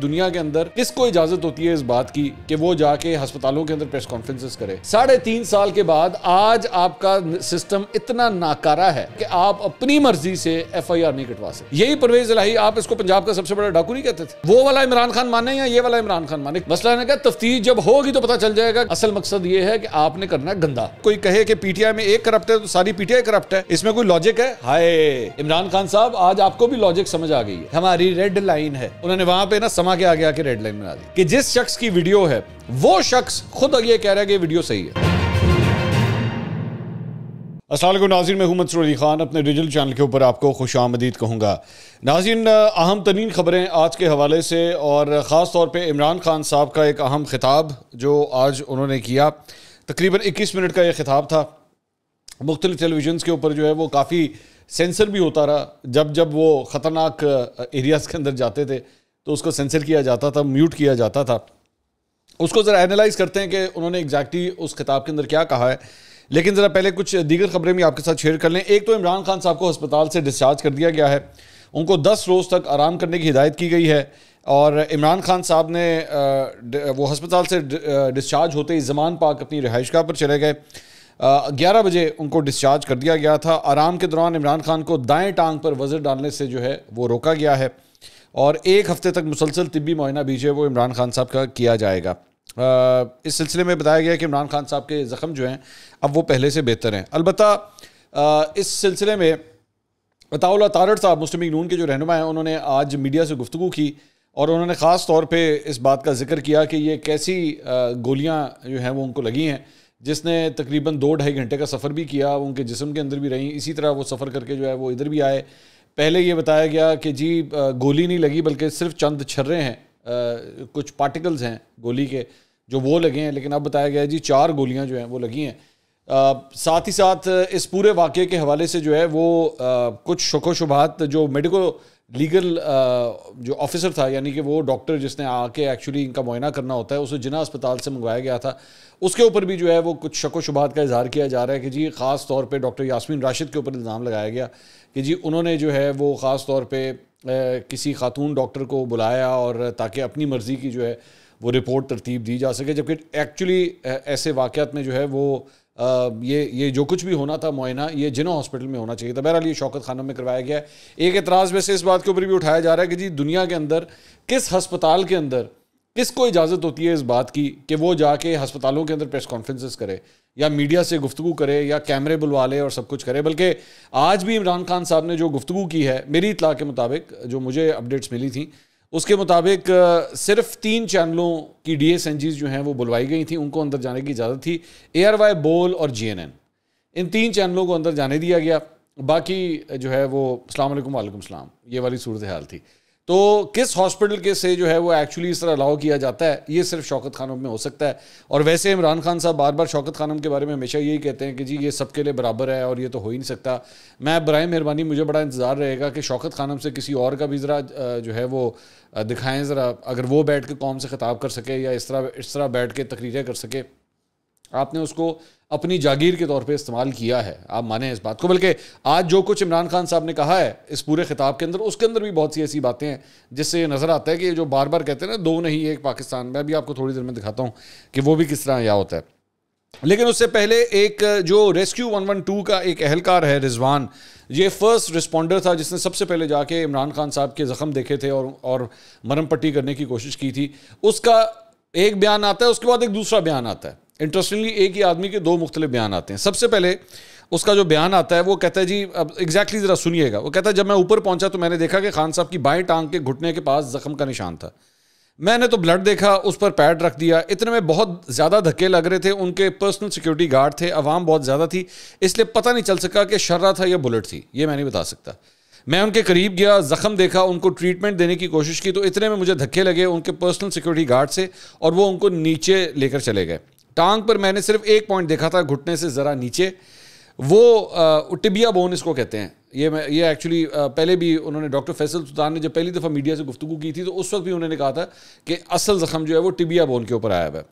दुनिया के अंदर किसको इजाजत होती है इस बात की कि वो जाके अस्पतालों के अंदर प्रेस कॉन्फ्रेंसेस करे। 3.5 साल के बाद आज आपका सिस्टम इतना नाकारा है कि आप अपनी मर्जी से FIR नहीं कटवा सकते। यही परवेज इलाही, आप इसको पंजाब का सबसे बड़ा डाकू नहीं कहते थे? वो वाला इमरान खान माने या ये वाला इमरान खान माने? मसला है कि तफ्तीश जब होगी तो पता चल जाएगा। असल मकसद ये है कि आपने करना गंदा। कोई कहे कि PTI में एक करप्ट है तो सारी PTI करप्ट है, इसमें कोई लॉजिक है? हाय इमरान खान साहब, आज आपको भी लॉजिक समझ आ गई है। हमारी रेड लाइन है, उन्होंने वहां पे ना समा के आगे आके रेड लाइन बना दी कि जिस शख्स की वीडियो है वो शख्स खुद ये कह रहा है कि वीडियो सही है। अस्सलाम वालेकुम नाज़रीन, मैं हूं मंसूर अली खान। अपने डिजिटल चैनल के ऊपर आपको खुशामदीद कहूँगा। नाज़रीन, अहम तरीन खबरें आज के हवाले से और ख़ास तौर पे इमरान खान साहब का एक अहम खिताब जो आज उन्होंने किया, तकरीबन 21 मिनट का ये खिताब था। मुख्तलिफ टेलीविजन के ऊपर जो है वो काफ़ी सेंसर भी होता रहा। जब जब वो ख़तरनाक एरियाज़ के अंदर जाते थे तो उसको सेंसर किया जाता था, म्यूट किया जाता था। उसको ज़रा एनालाइज करते हैं कि उन्होंने एग्जैक्टली उस खिताब के अंदर क्या कहा है। लेकिन ज़रा पहले कुछ दीगर खबरें भी आपके साथ शेयर कर लें। एक तो इमरान खान साहब को अस्पताल से डिस्चार्ज कर दिया गया है, उनको 10 रोज़ तक आराम करने की हिदायत की गई है। और इमरान खान साहब ने वो अस्पताल से डिस्चार्ज होते ही ज़मान पाक अपनी रिहाइशगाह पर चले गए। 11 बजे उनको डिस्चार्ज कर दिया गया था। आराम के दौरान इमरान खान को दाएँ टांग पर वज़र डालने से जो है वो रोका गया है और 1 हफ़्ते तक मुसलसल तिब्बी मुआयना भी जो है वो इमरान खान साहब का किया जाएगा। इस सिलसिले में बताया गया कि इमरान खान साहब के ज़ख्म जो हैं अब वो पहले से बेहतर हैं। अलबत्ता इस सिलसिले में अताउल्लाह तारड़ साहब, मुस्लिम लीग नून के जो रहनुमा हैं, उन्होंने आज मीडिया से गुफ्तगू की और उन्होंने ख़ास तौर पे इस बात का जिक्र किया कि ये कैसी गोलियां जो हैं वो उनको लगी हैं, जिसने तकरीबन 2-2.5 घंटे का सफ़र भी किया, उनके जिस्म के अंदर भी रही। इसी तरह वो सफ़र करके जो है वो इधर भी आए। पहले ये बताया गया कि जी गोली नहीं लगी बल्कि सिर्फ चंद छर्रे हैं, कुछ पार्टिकल्स हैं गोली के जो वो लगे हैं। लेकिन अब बताया गया जी 4 गोलियां जो हैं वो लगी हैं। साथ ही साथ इस पूरे वाक़े के हवाले से जो है वो कुछ शको शुबहात जो मेडिको लीगल जो ऑफिसर था, यानी कि वो डॉक्टर जिसने आके एक्चुअली इनका मुआयना करना होता है, उसे जिना अस्पताल से मंगवाया गया था, उसके ऊपर भी जो है वो कुछ शको शुबहात का इजहार किया जा रहा है कि जी ख़ास तौर पे डॉक्टर यास्मीन राशिद के ऊपर इल्ज़ाम लगाया गया कि जी उन्होंने जो है वो ख़ास तौर पे किसी खातून डॉक्टर को बुलाया और ताकि अपनी मर्ज़ी की जो है वो रिपोर्ट तरतीब दी जा सके, जबकि एक्चुअली ऐसे वाक़यात में जो है वो ये जो कुछ भी होना था मुआयना, ये जिना हॉस्पिटल में होना चाहिए था। बहरहाल ये शौकत खानम में करवाया गया है। एक एतराज़ वैसे इस बात के ऊपर भी उठाया जा रहा है कि जी दुनिया के अंदर किस हस्पताल के अंदर किसको इजाज़त होती है इस बात की कि वो जाके अस्पतालों के अंदर प्रेस कॉन्फ्रेंसेस करे या मीडिया से गुफ्तगू करे या कैमरे बुलवा ले और सब कुछ करे। बल्कि आज भी इमरान खान साहब ने जो गुफ्तगू की है, मेरी इत्तला के मुताबिक, जो मुझे अपडेट्स मिली थी उसके मुताबिक सिर्फ 3 चैनलों की DSNGs जो हैं वो बुलवाई गई थी, उनको अंदर जाने की इजाज़त थी। ARY, बोल और GNN, इन 3 चैनलों को अंदर जाने दिया गया। बाकी जो है वो अस्सलाम वालेकुम वालेकुम सलाम, ये वाली सूरत हाल थी। तो किस हॉस्पिटल के से जो है वो एक्चुअली इस तरह अलाउ किया जाता है, ये सिर्फ शौकत खानम में हो सकता है। और वैसे इमरान खान साहब बार बार शौकत खानम के बारे में हमेशा यही कहते हैं कि जी ये सबके लिए बराबर है और ये तो हो ही नहीं सकता। मैं बराए मेहरबानी, मुझे बड़ा इंतज़ार रहेगा कि शौकत खानम से किसी और का भी ज़रा जो है वो दिखाएं ज़रा, अगर वो बैठ के कौम से ख़िताब कर सके या इस तरह बैठ के तकरीरें कर सके। आपने उसको अपनी जागीर के तौर पे इस्तेमाल किया है, आप माने इस बात को। बल्कि आज जो कुछ इमरान खान साहब ने कहा है इस पूरे खिताब के अंदर, उसके अंदर भी बहुत सी ऐसी बातें हैं जिससे ये नज़र आता है कि जो बार बार कहते हैं ना 2 नहीं 1 पाकिस्तान, मैं भी आपको थोड़ी देर में दिखाता हूँ कि वो भी किस तरह यह होता है। लेकिन उससे पहले एक जो रेस्क्यू 112 का एक अहलकार है रिजवान, ये फर्स्ट रिस्पॉन्डर था जिसने सबसे पहले जाके इमरान खान साहब के ज़ख्म देखे थे और मरहम पट्टी करने की कोशिश की थी। उसका एक बयान आता है, उसके बाद एक दूसरा बयान आता है। इंटरेस्टिंगली एक ही आदमी के 2 मुख्तलिफ बयान आते हैं। सबसे पहले उसका जो बयान आता है वो कहता है जी, अब एग्जैक्टली ज़रा सुनिएगा। वो कहता है जब मैं ऊपर पहुंचा तो मैंने देखा कि खान साहब की बाएं टांग के घुटने के पास ज़ख्म का निशान था। मैंने तो ब्लड देखा, उस पर पैड रख दिया। इतने में बहुत ज़्यादा धक्के लग रहे थे, उनके पर्सनल सिक्योरिटी गार्ड थे, आवाम बहुत ज़्यादा थी, इसलिए पता नहीं चल सका कि शर्रा था या बुलेट थी, ये मैं नहीं बता सकता। मैं उनके करीब गया, ज़ख्म देखा, उनको ट्रीटमेंट देने की कोशिश की तो इतने में मुझे धक्के लगे उनके पर्सनल सिक्योरिटी गार्ड से और वो उनको नीचे लेकर चले गए। टांग पर मैंने सिर्फ एक पॉइंट देखा था, घुटने से ज़रा नीचे, वो टिबिया बोन इसको कहते हैं। ये एक्चुअली पहले भी उन्होंने, डॉक्टर फैसल सुल्तान ने जब पहली दफ़ा मीडिया से गुफ्तगू की थी तो उस वक्त भी उन्होंने कहा था कि असल ज़ख्म जो है वो टिबिया बोन के ऊपर आया हुआ है।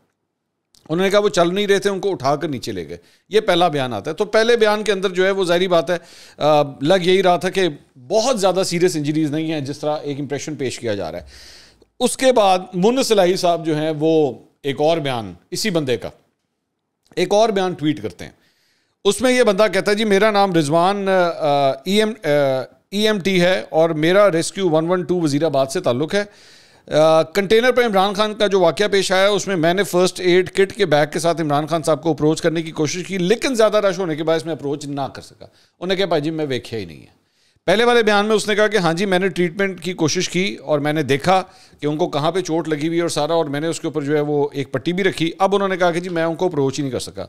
उन्होंने कहा वो चल नहीं रहे थे, उनको उठाकर नीचे ले गए। ये पहला बयान आता है। तो पहले बयान के अंदर जो है वो ज़ाहिरी बात है लग यही रहा था कि बहुत ज़्यादा सीरियस इंजरीज नहीं है जिस तरह एक इंप्रेशन पेश किया जा रहा है। उसके बाद मुन्नस इलाही साहब जो हैं वो एक और बयान, इसी बंदे का एक और बयान ट्वीट करते हैं। उसमें ये बंदा कहता है जी मेरा नाम रिजवान EMT है और मेरा रेस्क्यू 112 वजीराबाद से ताल्लुक़ है। कंटेनर पर इमरान खान का जो वाक़या पेश आया उसमें मैंने फ़र्स्ट एड किट के बैग के साथ इमरान खान साहब को अप्रोच करने की कोशिश की, लेकिन ज़्यादा रश होने के बाद इसमें अप्रोच ना कर सका। उन्होंने कहा भाई जी मैं वेख्या ही नहीं है। पहले वाले बयान में उसने कहा कि हाँ जी मैंने ट्रीटमेंट की कोशिश की और मैंने देखा कि उनको कहाँ पे चोट लगी हुई है और सारा, और मैंने उसके ऊपर जो है वो एक पट्टी भी रखी। अब उन्होंने कहा कि जी मैं उनको अप्रोच ही नहीं कर सका।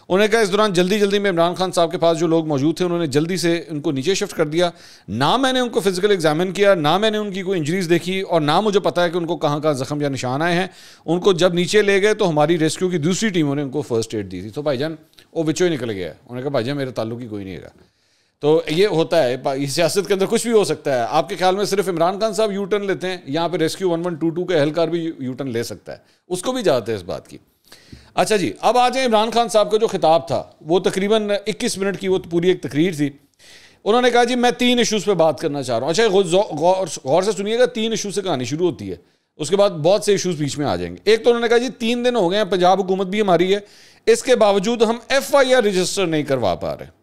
उन्होंने कहा इस दौरान जल्दी में इमरान खान साहब के पास जो लोग मौजूद थे उन्होंने जल्दी से उनको नीचे शिफ्ट कर दिया। ना मैंने उनको फिजिकल एग्जामिन किया, ना मैंने उनकी कोई इंजरीज देखी और ना मुझे पता है कि उनको कहाँ कहाँ जख्म या निशान आए हैं। उनको जब नीचे ले गए तो हमारी रेस्क्यू की दूसरी टीमों ने उनको फर्स्ट एड दी थी। तो भाईजान वो बिचो ही निकल गया। उन्होंने कहा भाईजान मेरा ताल्लुक ही कोई नहीं है। तो ये होता है, सियासत के अंदर कुछ भी हो सकता है। आपके ख्याल में सिर्फ इमरान खान साहब यू टर्न लेते हैं, यहाँ पे रेस्क्यू 1122 के एहलकार भी यू टर्न ले सकता है, उसको भी जानते हैं इस बात की। अच्छा जी, अब आ जाए इमरान खान साहब का जो खिताब था वो तकरीबन 21 मिनट की वो पूरी एक तकरीर थी। उन्होंने कहा जी मैं 3 इशूज़ पे बात करना चाह रहा हूँ। अच्छा गौर से सुनिएगा, 3 इशू से कहानी शुरू होती है, उसके बाद बहुत से इशूज़ बीच में आ जाएंगे। एक तो उन्होंने कहा जी 3 दिन हो गए हैं, पंजाब हुकूमत भी हमारी है, इसके बावजूद हम FIR रजिस्टर नहीं करवा पा रहे।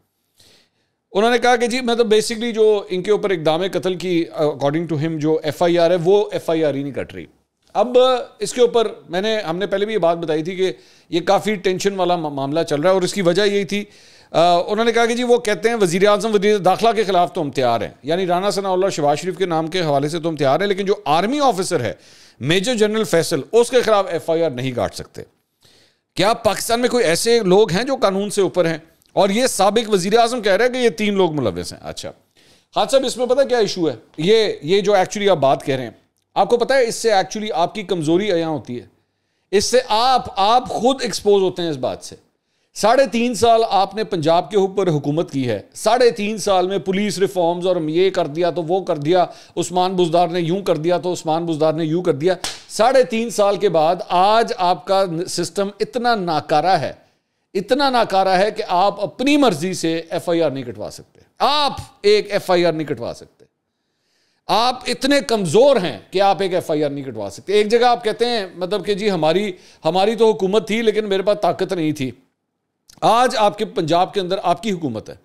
उन्होंने कहा कि जी मतलब बेसिकली जो इनके ऊपर इक़दाम कत्ल की अकॉर्डिंग टू हिम जो FIR है वो FIR ही नहीं कट रही। अब इसके ऊपर हमने पहले भी ये बात बताई थी कि ये काफ़ी टेंशन वाला मामला चल रहा है और इसकी वजह यही थी। उन्होंने कहा कि जी वो कहते हैं वज़ीर आज़म वज़ीर दाखिला के ख़िलाफ़ तो हम तैयार हैं, यानी राना सनाउल्लाह शहबाज शरीफ के नाम के हवाले से तो हम तैयार हैं, लेकिन जो आर्मी ऑफिसर है मेजर जनरल फैसल उसके ख़िलाफ़ FIR नहीं काट सकते। क्या पाकिस्तान में कोई ऐसे लोग हैं जो कानून से ऊपर हैं? और ये साबिक वज़ीर आज़म कह रहे हैं कि ये 3 लोग मुलव्विस हैं। अच्छा हाँ साहब, इसमें पता क्या इशू है? ये जो एक्चुअली आप बात कह रहे हैं, आपको पता है इससे एक्चुअली आपकी कमजोरी अयां होती है, इससे आप खुद एक्सपोज होते हैं इस बात से। 3.5 साल आपने पंजाब के ऊपर हुकूमत की है, 3.5 साल में पुलिस रिफॉर्म्स और ये कर दिया तो वो कर दिया, उस्मान बुज़दार ने यूं कर दिया तो उस्मान बुज़दार ने यूं कर दिया। 3.5 साल के बाद आज आपका सिस्टम इतना नाकारा है, इतना नाकारा है कि आप अपनी मर्जी से FIR नहीं कटवा सकते। आप एक FIR नहीं कटवा सकते। आप इतने कमजोर हैं कि आप एक FIR नहीं कटवा सकते। एक जगह आप कहते हैं मतलब कि जी हमारी तो हुकूमत थी लेकिन मेरे पास ताकत नहीं थी। आज आपके पंजाब के अंदर आपकी हुकूमत है,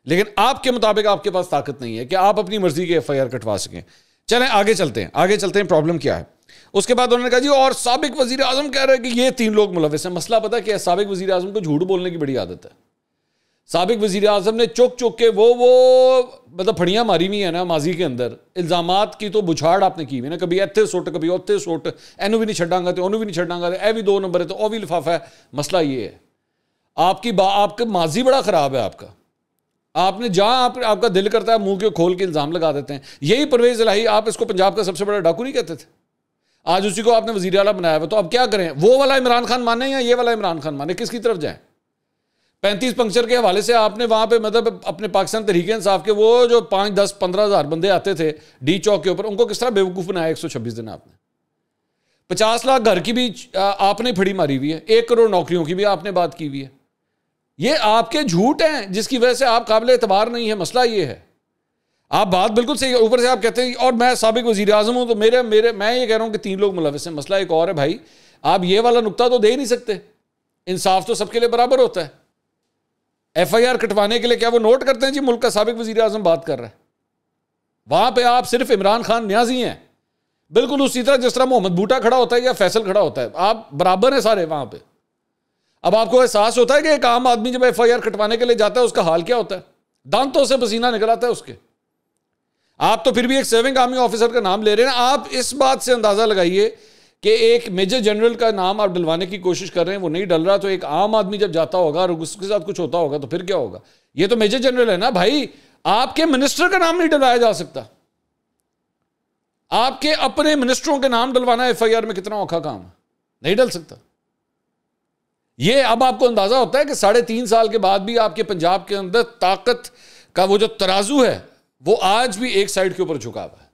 लेकिन आपके मुताबिक आपके पास ताकत नहीं है कि आप अपनी मर्जी के FIR कटवा सकें। चलें आगे चलते हैं प्रॉब्लम क्या है। उसके बाद उन्होंने कहा जी और साबिक वजीर आजम कह रहे हैं कि ये 3 लोग मुलव्विस हैं। मसला पता है कि साबिक वजीर आजम को झूठ बोलने की बड़ी आदत है। साबिक वजीर आजम ने चुक के वो मतलब फड़ियां मारी हुई है ना माजी के अंदर, इल्जामात की तो बुछाड़ आपने की हुई ना, कभी इत्थे सुट कभी उत्थे सुट, एनू भी नहीं छड़ांगा तो ओनू भी नहीं छड़ांगा, ए भी 2 नंबर है तो ओ भी लिफाफा है। मसला ये है आपका माजी बड़ा खराब है। आपने जहां आपका दिल करता है मुंह के खोल के इल्जाम लगा देते हैं। यही परवेज इलाही, आप इसको पंजाब का सबसे बड़ा डाकू नहीं कहते थे, आज उसी को आपने वजीर आला बनाया हुआ। तो अब क्या करें, वो वाला इमरान खान माने या ये वाला इमरान खान माने, किसकी तरफ जाएं? 35 पंक्चर के हवाले से आपने वहां पे मतलब अपने पाकिस्तान तहरीक इंसाफ के वो जो 5, 10, 15 हज़ार बंदे आते थे डी चौक के ऊपर, उनको किस तरह बेवकूफ़ बनाया 126 दिन आपने। 50 लाख घर की भी आपने फड़ी मारी हुई है, 1 करोड़ नौकरियों की भी आपने बात की हुई है। ये आपके झूठ हैं जिसकी वजह से आप काबिल एतबार नहीं है। मसला ये है, आप बात बिल्कुल सही, ऊपर से आप कहते हैं और मैं साबिक वजीर आजम हूं तो मैं ये कह रहा हूं कि 3 लोग मुलव्विस हैं। मसला एक और है भाई, आप ये वाला नुक्ता तो दे ही नहीं सकते। इंसाफ तो सबके लिए बराबर होता है। FIR कटवाने के लिए क्या वो नोट करते हैं जी मुल्क का साबिक वजीर आजम बात कर रहा है? वहां पे आप सिर्फ इमरान खान न्याजी हैं, बिल्कुल उसी तरह जिस तरह मोहम्मद बूटा खड़ा होता है या फैसल खड़ा होता है, आप बराबर हैं सारे वहां पे। अब आपको एहसास होता है कि एक आम आदमी जब FIR कटवाने के लिए जाता है उसका हाल क्या होता है? दांतों से पसीना निकल आता है उसके। आप तो फिर भी एक सर्विंग आर्मी ऑफिसर का नाम ले रहे हैं। आप इस बात से अंदाजा लगाइए कि एक मेजर जनरल का नाम आप डलवाने की कोशिश कर रहे हैं, वो नहीं डल रहा, तो एक आम आदमी जब जाता होगा और उसके साथ कुछ होता होगा तो फिर क्या होगा? ये तो मेजर जनरल है ना भाई, आपके मिनिस्टर का नाम नहीं डलवाया जा सकता। आपके अपने मिनिस्टरों के नाम डलवाना FIR में कितना औखा काम है, नहीं डल सकता। ये अब आपको अंदाजा होता है कि 3.5 साल के बाद भी आपके पंजाब के अंदर ताकत का वो जो तराजू है वो आज भी एक साइड के ऊपर झुका हुआ है।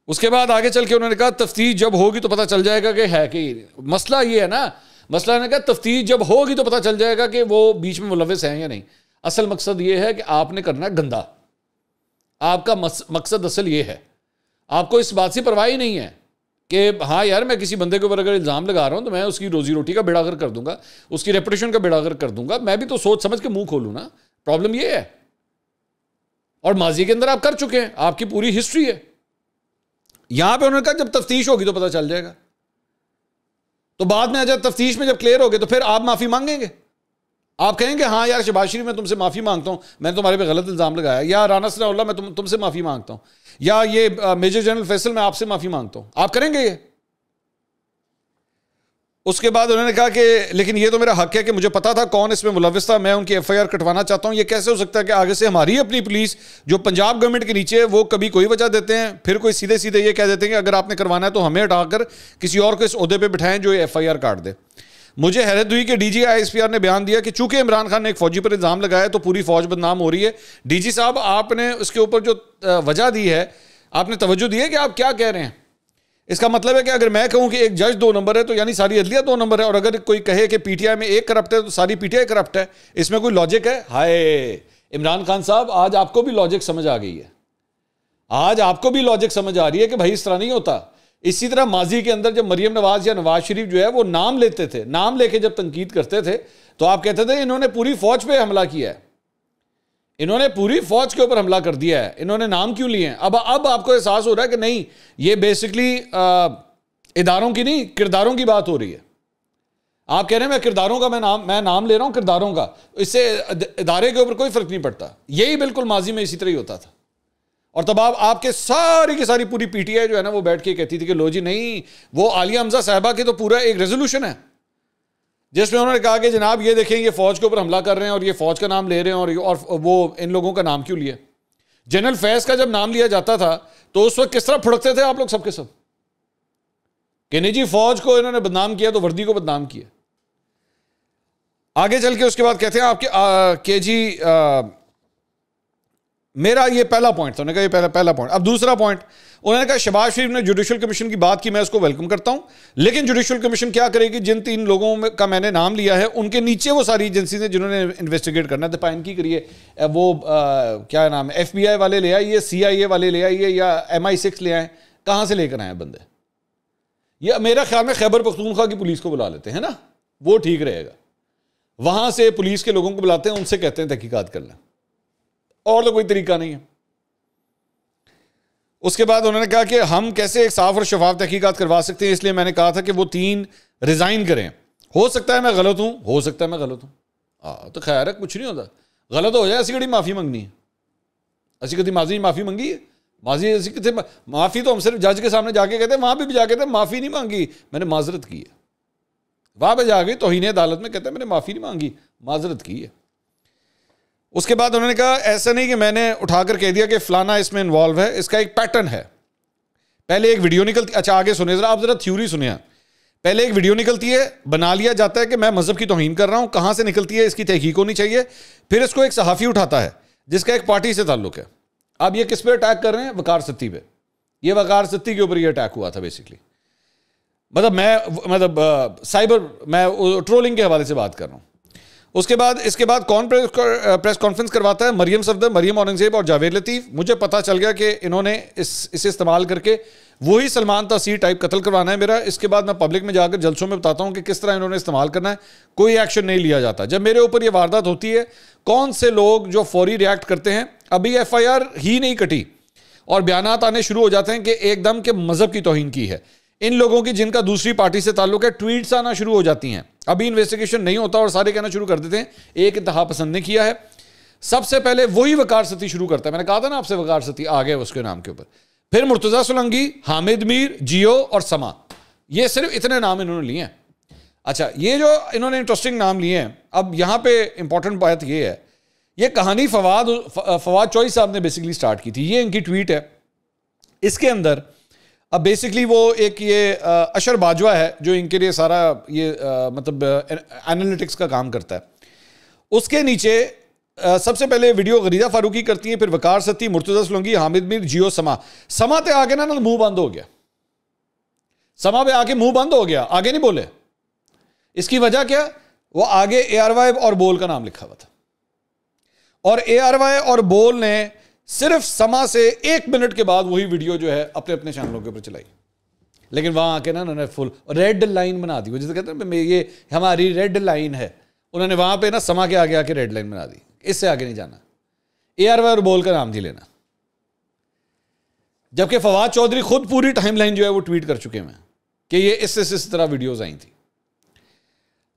उसके बाद आगे चल के उन्होंने कहा तफ्तीश जब होगी तो पता चल जाएगा कि है कि मसला ये है ना, मसला ने कहा तफ्तीश जब होगी तो पता चल जाएगा कि वो बीच में मुलव्विस हैं या नहीं। असल मकसद ये है कि आपने करना है गंदा, आपका मकसद असल ये है, आपको इस बात से परवाह ही नहीं है कि हाँ यार मैं किसी बंदे के ऊपर अगर इल्ज़ाम लगा रहा हूं तो मैं उसकी रोजी रोटी का बेड़ा गर्क कर दूंगा, उसकी रेपुटेशन का बेड़ा गर्क कर दूंगा। मैं भी तो सोच समझ के मुंह खोलूं ना। प्रॉब्लम ये है, और माजी के अंदर आप कर चुके हैं, आपकी पूरी हिस्ट्री है। यहां पे उन्होंने कहा जब तफ्तीश होगी तो पता चल जाएगा, तो बाद में जब तफ्तीश में जब क्लियर हो गए तो फिर आप माफी मांगेंगे, आप कहेंगे हाँ यार शहबाज शरीफ मैं तुमसे माफी मांगता हूं, मैंने तुम्हारे पे गलत इल्जाम लगाया, या राना सनाउल्लाह मैं तुमसे माफी मांगता हूं, या ये मेजर जनरल फैसल मैं आपसे माफी मांगता हूं। आप करेंगे ये? उसके बाद उन्होंने कहा कि लेकिन ये तो मेरा हक है कि मुझे पता था कौन इसमें मुलविस था, मैं उनकी एफआईआर कटवाना चाहता हूं। ये कैसे हो सकता है कि आगे से हमारी अपनी पुलिस जो पंजाब गवर्नमेंट के नीचे है वो कभी कोई वजह देते हैं, फिर कोई सीधे सीधे ये कह देते हैं कि अगर आपने करवाना है तो हमें हटाकर किसी और को इस ओहदे पे बिठाएं जो एफआईआर काट दे। मुझे हैरत हुई कि डीजी आईएसपीआर ने बयान दिया कि चूंकि इमरान खान ने एक फौजी पर इल्जाम लगाया तो पूरी फौज बदनाम हो रही है। डीजी साहब आपने उसके ऊपर जो वजह दी है, आपने तवज्जो दी है कि आप क्या कह रहे हैं? इसका मतलब है कि अगर मैं कहूं कि एक जज 2 नंबर है तो यानी सारी अदलिया 2 नंबर है, और अगर कोई कहे कि पीटीआई में एक करप्ट है तो सारी पीटीआई करप्ट है, इसमें कोई लॉजिक है? हाय इमरान खान साहब, आज आपको भी लॉजिक समझ आ गई है, आज आपको भी लॉजिक समझ आ रही है कि भाई इस तरह नहीं होता। इसी तरह माजी के अंदर जब मरियम नवाज या नवाज शरीफ जो है वो नाम लेते थे, नाम लेके जब तनकीद करते थे तो आप कहते थे इन्होंने पूरी फौज पे हमला किया है, इन्होंने पूरी फौज के ऊपर हमला कर दिया है, इन्होंने नाम क्यों लिए हैं? अब आपको एहसास हो रहा है कि नहीं, ये बेसिकली इदारों की नहीं किरदारों की बात हो रही है। आप कह रहे हैं मैं किरदारों का मैं नाम ले रहा हूं किरदारों का, इससे इदारे के ऊपर कोई फर्क नहीं पड़ता। यही बिल्कुल माजी में इसी तरह ही होता था। और तब आपके सारी की सारी पूरी पीटीआई जो है ना वो बैठ के कहती थी कि लो जी नहीं, वो आलिया हमजा साहिबा की तो पूरा एक रेजोल्यूशन है जिसमें उन्होंने कहा कि जनाब ये देखें ये फौज के ऊपर हमला कर रहे हैं और ये फौज का नाम ले रहे हैं, और वो इन लोगों का नाम क्यों लिया? जनरल फैज का जब नाम लिया जाता था तो उस वक्त किस तरह फुड़कते थे आप लोग सबके सब कि नहीं जी फौज को इन्होंने बदनाम किया तो वर्दी को बदनाम किया। आगे चल के उसके बाद कहते हैं आपके जी मेरा ये पहला पॉइंट था, उन्होंने कहा ये पहला पॉइंट। अब दूसरा पॉइंट उन्होंने कहा शहबाज शरीफ ने जुडिशल कमीशन की बात की, मैं उसको वेलकम करता हूं, लेकिन जुडिशल कमीशन क्या करेगी? जिन 3 लोगों का मैंने नाम लिया है उनके नीचे वो सारी एजेंसी हैं जिन्होंने इन्वेस्टिगेट करना है, इनकी करिए, वो क्या नाम है, FBI वाले ले आइए, CIA वाले ले आइए, या MI6 ले आए, कहां से लेकर आए बंदे? ये मेरा ख्याल में खैबर पख्तूनख्वा की पुलिस को बुला लेते हैं ना, वो ठीक रहेगा। वहां से पुलिस के लोगों को बुलाते हैं, उनसे कहते हैं तहकीकात कर लें, और तो कोई तरीका नहीं है। उसके बाद उन्होंने कहा कि हम कैसे एक साफ और शफाफ तहकीकात करवा सकते हैं, इसलिए मैंने कहा था कि वो 3 रिजाइन करें। हो सकता है मैं गलत हूं, हो सकता है मैं गलत हूं, तो खैर है, कुछ नहीं होता, गलत हो जाए, ऐसी कड़ी माफी मंगनी है, ऐसी कभी माजी माफी मंगी है? माजी ऐसी कितने माफी तो हम सिर्फ जज के सामने जाके कहते हैं, वहां भी जाके कहते माफी नहीं मांगी, मैंने माजरत की है। वहां पर जाके तौहीन अदालत में कहते हैं मैंने माफी नहीं मांगी, माजरत की है। उसके बाद उन्होंने कहा ऐसा नहीं कि मैंने उठाकर कह दिया कि फलाना इसमें इन्वॉल्व है, इसका एक पैटर्न है। पहले एक वीडियो निकलती, अच्छा आगे सुनिए जरा, आप जरा थ्योरी सुनिए। पहले एक वीडियो निकलती है, बना लिया जाता है कि मैं मजहब की तौहीन कर रहा हूं, कहां से निकलती है इसकी तहकीक होनी चाहिए। फिर इसको एक सहाफ़ी उठाता है जिसका एक पार्टी से ताल्लुक है। अब ये किस पे अटैक कर रहे हैं? वकार सत्ती पे। ये वकार सत्ती के ऊपर ये अटैक हुआ था बेसिकली, मतलब साइबर, मैं ट्रोलिंग के हवाले से बात कर रहा हूं। इसके बाद कौन प्रेस कॉन्फ्रेंस करवाता है? मरियम सफदर, मरियम औरंगजेब और जावेद लतीफ। मुझे पता चल गया कि इन्होंने इसे इस्तेमाल करके वही सलमान तासीर टाइप कत्ल करवाना है मेरा। इसके बाद मैं पब्लिक में जाकर जलसों में बताता हूं कि किस तरह इन्होंने इस्तेमाल करना है, कोई एक्शन नहीं लिया जाता। जब मेरे ऊपर ये वारदात होती है, कौन से लोग जो फौरी रिएक्ट करते हैं? अभी FIR ही नहीं कटी और बयानात आने शुरू हो जाते हैं कि एकदम के मजहब की तौहीन की है। इन लोगों की जिनका दूसरी पार्टी से ताल्लुक है, ट्वीट्स आना शुरू हो जाती हैं। अभी इन्वेस्टिगेशन नहीं होता और सारे कहना शुरू कर देते हैं एक इंतहा पसंद ने किया है। सबसे पहले वही वकार सती शुरू करता है, मैंने कहा था ना आपसे, वकार सती आ गए उसके नाम के ऊपर। फिर मुर्तजा सोलंकी, हामिद मीर, जियो और समा, ये सिर्फ इतने नाम इन्होंने लिए हैं। अच्छा, ये जो इन्होंने इंटरेस्टिंग नाम लिए हैं, अब यहां पे इंपॉर्टेंट बात ये है, ये कहानी फवाद चौधरी साहब ने बेसिकली स्टार्ट की थी। ये इनकी ट्वीट है। इसके अंदर अब बेसिकली वो एक ये अशर बाजवा है जो इनके लिए सारा ये मतलब एनालिटिक्स का काम करता है। उसके नीचे सबसे पहले वीडियो गरीदा फारूकी करती है, फिर वकार सती, मुर्तजा सोलंकी, हामिद मीर, जियो, समा पे आगे ना मुंह बंद हो गया। समा पे आके मुंह बंद हो गया, आगे नहीं बोले। इसकी वजह क्या? वो आगे ARY और बोल का नाम लिखा हुआ था, और ARY और बोल ने सिर्फ समा से 1 मिनट के बाद वही वीडियो जो है अपने अपने चैनलों के ऊपर चलाई, लेकिन वहां आके ना उन्होंने फुल रेड लाइन बना दी। वो जैसे कहते हैं ये हमारी रेड लाइन है, उन्होंने वहां पे ना समा के आगे आके रेड लाइन बना दी, इससे आगे नहीं जाना, AR और बोल कर नाम नहीं लेना। जबकि फवाद चौधरी खुद पूरी टाइमलाइन जो है वो ट्वीट कर चुके हैं कि ये इस तरह वीडियोस आई थी।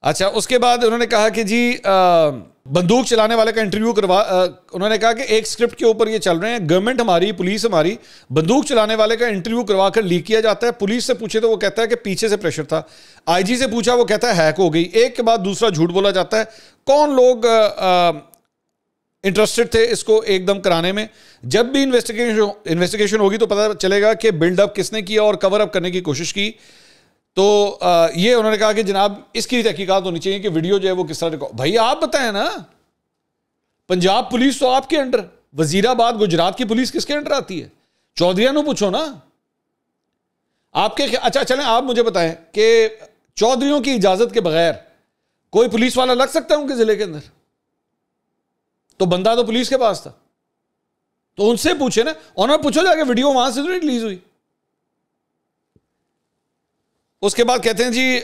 अच्छा, उसके बाद उन्होंने कहा कि जी बंदूक चलाने वाले का इंटरव्यू उन्होंने कहा कि एक स्क्रिप्ट के ऊपर ये चल रहे हैं, गवर्नमेंट हमारी, पुलिस हमारी, बंदूक चलाने वाले का इंटरव्यू करवा कर लीक किया जाता है। पुलिस से पूछे तो वो कहता है कि पीछे से प्रेशर था, IG से पूछा वो कहता है हैक हो गई, एक के बाद दूसरा झूठ बोला जाता है। कौन लोग इंटरेस्टेड थे इसको एकदम कराने में? जब भी इन्वेस्टिगेशन होगी तो पता चलेगा कि बिल्डअप किसने किया और कवर अप करने की कोशिश की। तो ये उन्होंने कहा कि जनाब इसकी तहकीकात होनी चाहिए कि वीडियो जो है वो किस तरह रिकॉर्ड। भाई आप बताएं ना, पंजाब पुलिस तो आपके अंडर, वजीराबाद गुजरात की पुलिस किसके अंडर आती है? चौधरिया नु पूछो ना आपके। अच्छा चलें, आप मुझे बताएं कि चौधरियों की इजाजत के बगैर कोई पुलिस वाला लग सकता है उनके जिले के अंदर? तो बंदा तो पुलिस के पास था, तो उनसे पूछे ना, उन्होंने पूछो जाके वीडियो वहां से तो नहीं रिलीज हुई। उसके बाद कहते हैं जी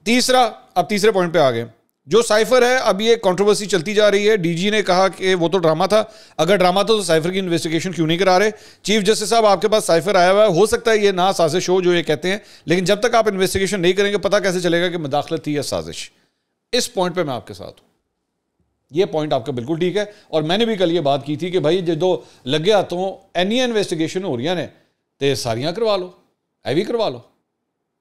तीसरे पॉइंट पे आ गए। जो साइफर है, अब ये कंट्रोवर्सी चलती जा रही है। DG ने कहा कि वो तो ड्रामा था, अगर ड्रामा था तो साइफर की इन्वेस्टिगेशन क्यों नहीं करा रहे? चीफ जस्टिस साहब आपके पास साइफर आया हुआ है, हो सकता है ये ना साजिश हो जो ये कहते हैं, लेकिन जब तक आप इन्वेस्टिगेशन नहीं करेंगे पता कैसे चलेगा कि मुदाखलत थी या साजिश? इस पॉइंट पर मैं आपके साथ हूं, ये पॉइंट आपका बिल्कुल ठीक है। और मैंने भी कल ये बात की थी कि भाई जो लगे हाथों एनी इन्वेस्टिगेशन हो रही ने तो सारियां करवा लो, भी करवा लो,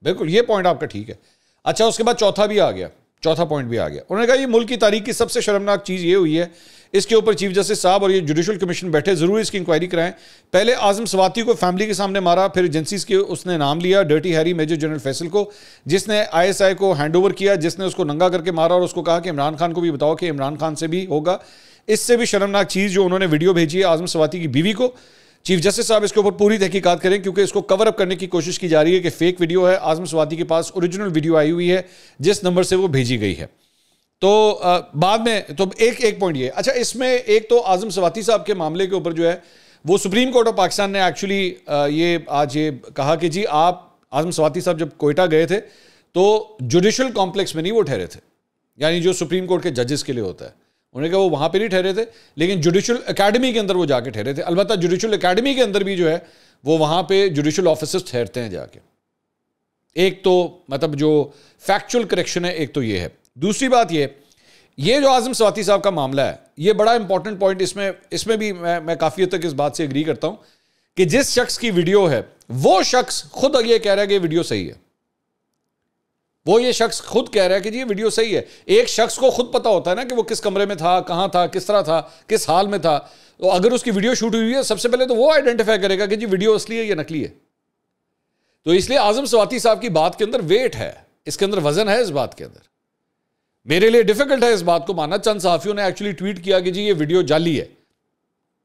बिल्कुल ये पॉइंट आपका ठीक है। अच्छा, उसके बाद चौथा पॉइंट भी आ गया। उन्होंने कहा ये मुल्क की तारीख की सबसे शर्मनाक चीज़ ये हुई है, इसके ऊपर चीफ जस्टिस साहब और ये जुडिशल कमीशन बैठे, जरूर इसकी इंक्वायरी कराएं। पहले आजम स्वाति को फैमिली के सामने मारा, फिर एजेंसीज के उसने नाम लिया, Dirty Harry major general Faisal को, जिसने ISI को हैंडओवर किया, जिसने उसको नंगा करके मारा और उसको कहा कि इमरान खान को भी बताओ कि इमरान खान से भी होगा। इससे भी शर्मनाक चीज़ जो उन्होंने वीडियो भेजी है आजम स्वाति की बीवी को, चीफ जस्टिस साहब इसके ऊपर पूरी तहकीकात करें, क्योंकि इसको कवर अप करने की कोशिश की जा रही है कि फेक वीडियो है। आजम स्वाति के पास ओरिजिनल वीडियो आई हुई है जिस नंबर से वो भेजी गई है। तो बाद में तो एक पॉइंट ये, अच्छा इसमें एक तो आजम स्वाति साहब के मामले के ऊपर जो है वो सुप्रीम कोर्ट ऑफ पाकिस्तान ने एक्चुअली ये आज ये कहा कि जी आप आजम स्वाति साहब जब कोयटा गए थे तो जुडिशल कॉम्प्लेक्स में नहीं वो ठहरे थे, यानी जो सुप्रीम कोर्ट के जजेस के लिए होता है, उन्होंने कहा वो वहां पे नहीं ठहरे थे, लेकिन जुडिशल एकेडमी के अंदर वो जाके ठहरे थे। अलबत्ता जुडिशल एकेडमी के अंदर भी जो है वो वहां पे जुडिशल ऑफिसर्स ठहरते हैं जाके। एक तो मतलब जो फैक्चुअल करेक्शन है, एक तो ये है। दूसरी बात ये जो आजम स्वाति साहब का मामला है, ये बड़ा इंपॉर्टेंट पॉइंट, इसमें भी मैं काफी हद तक इस बात से एग्री करता हूं कि जिस शख्स की वीडियो है वो शख्स खुद ये कह रहा है कि वीडियो सही है। वो ये शख्स खुद कह रहा है कि जी ये वीडियो सही है। एक शख्स को खुद पता होता है ना कि वो किस कमरे में था, कहां था, किस तरह था, किस हाल में था। तो अगर उसकी वीडियो शूट हुई है, सबसे पहले तो वो आइडेंटिफाई करेगा कि जी वीडियो असली है या नकली है। तो इसलिए आजम स्वाति साहब की बात के अंदर वेट है, इसके अंदर वजन है। इस बात के अंदर मेरे लिए डिफिकल्ट है इस बात को मानना। चंद सहाफियों ने एक्चुअली ट्वीट किया कि जी ये वीडियो जाली है,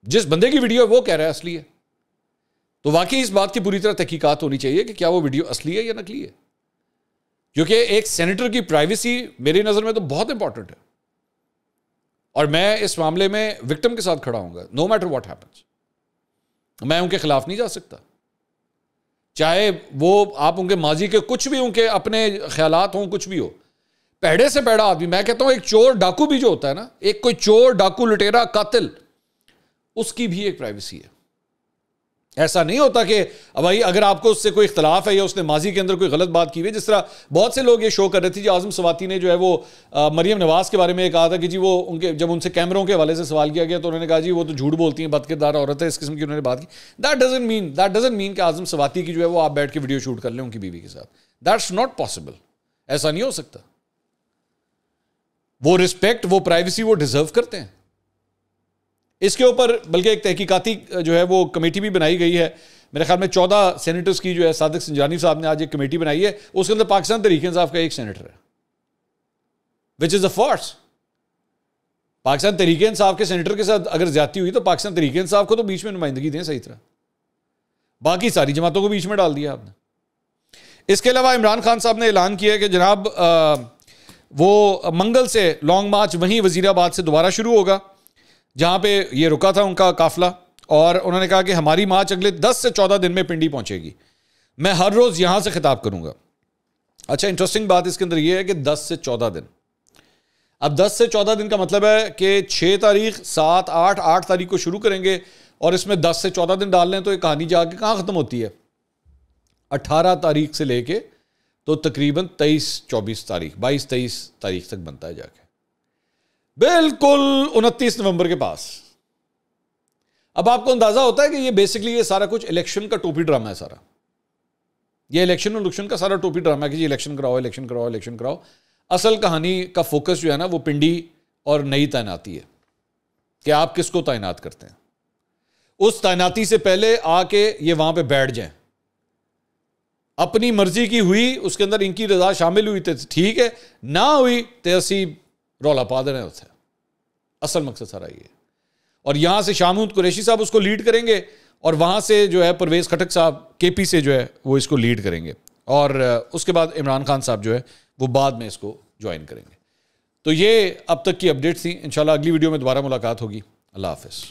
जिस बंदे की वीडियो है वो कह रहा है असली है। तो वाकई इस बात की पूरी तरह तहकीकात होनी चाहिए कि क्या वो वीडियो असली है या नकली है, क्योंकि एक सेनेटर की प्राइवेसी मेरी नजर में तो बहुत इंपॉर्टेंट है। और मैं इस मामले में विक्टिम के साथ खड़ा हूंगा, नो मैटर व्हाट हैपेंस। मैं उनके खिलाफ नहीं जा सकता, चाहे वो आप उनके माजी के कुछ भी उनके अपने ख्यालात हों, कुछ भी हो। पैड़े से पैड़ा आदमी, मैं कहता हूं एक चोर डाकू भी जो होता है ना, एक कोई चोर डाकू लुटेरा कातिल, उसकी भी एक प्राइवेसी है। ऐसा नहीं होता कि भाई अगर आपको उससे कोई इख्तलाफ है या उसने माजी के अंदर कोई गलत बात की हुई है, जिस तरह बहुत से लोग ये शो कर रहे थे। जी आजम स्वाति ने जो है वो मरियम नवाज के बारे में कहा था कि जी वो उनके जब उनसे कैमरों के हवाले से सवाल किया गया तो उन्होंने कहा जी वो तो झूठ बोलती हैं, बदकिरदार औरत है, इस किस्म की उन्होंने बात की। दैट डजंट मीन कि आजम स्वाति की जो है वो आप बैठ के वीडियो शूट कर लें उनकी बीवी के साथ। दैट्स नॉट पॉसिबल, ऐसा नहीं हो सकता। वो रिस्पेक्ट, वो प्राइवेसी वो डिजर्व करते हैं। इसके ऊपर बल्कि एक तहकीकाती जो है वो कमेटी भी बनाई गई है। मेरे ख्याल में 14 सेनेटर्स की जो है सादिक संजानी साहब ने आज एक कमेटी बनाई है, उसके अंदर पाकिस्तान तहरीक इंसाफ का एक सेनेटर है, which is a force. Pakistan Tehreek Insaf के सेनेटर के साथ अगर ज्यादती हुई तो पाकिस्तान तहरीक इंसाफ को तो बीच में नुमाइंदगी दें सही तरह, बाकी सारी जमातों को बीच में डाल दिया आपने। इसके अलावा इमरान खान साहब ने ऐलान किया कि जनाब वो मंगल से लॉन्ग मार्च वहीं वजीराबाद से दोबारा शुरू होगा। जहां पे ये रुका था उनका काफिला, और उन्होंने कहा कि हमारी मार्च अगले 10 से 14 दिन में पिंडी पहुंचेगी, मैं हर रोज यहां से खिताब करूंगा। अच्छा, इंटरेस्टिंग बात इसके अंदर यह है कि 10 से 14 दिन। अब 10 से 14 दिन का मतलब है कि 6 तारीख, 7, 8 तारीख को शुरू करेंगे और इसमें 10 से 14 दिन डाल लें तो ये कहानी जाके कहां खत्म होती है? 18 तारीख से लेके तो तकरीबन 23-24 तारीख, 22-23 तारीख तक बनता है जाके, बिल्कुल 29 नवंबर के पास। अब आपको अंदाजा होता है कि ये बेसिकली ये सारा कुछ इलेक्शन का टोपी ड्रामा है सारा। ये इलेक्शन का सारा टोपी ड्रामा है कि जी इलेक्शन कराओ, इलेक्शन कराओ, इलेक्शन कराओ। असल कहानी का फोकस जो है ना वो पिंडी और नई तैनाती है कि आप किसको तैनात करते हैं। उस तैनाती से पहले आके ये वहां पे बैठ जाएं, अपनी मर्जी की हुई, उसके अंदर इनकी रजा शामिल हुई तो ठीक है, ना हुई तो असी रौला पा देना उसे। असल मकसद सारा ये। और यहां से शाहमूद कुरैशी साहब उसको लीड करेंगे और वहां से जो है परवेज खटक साहब केपी से जो है वो इसको लीड करेंगे, और उसके बाद इमरान खान साहब जो है वो बाद में इसको ज्वाइन करेंगे। तो ये अब तक की अपडेट्स थी। इंशाल्लाह अगली वीडियो में दोबारा मुलाकात होगी। अल्लाह हाफिज़।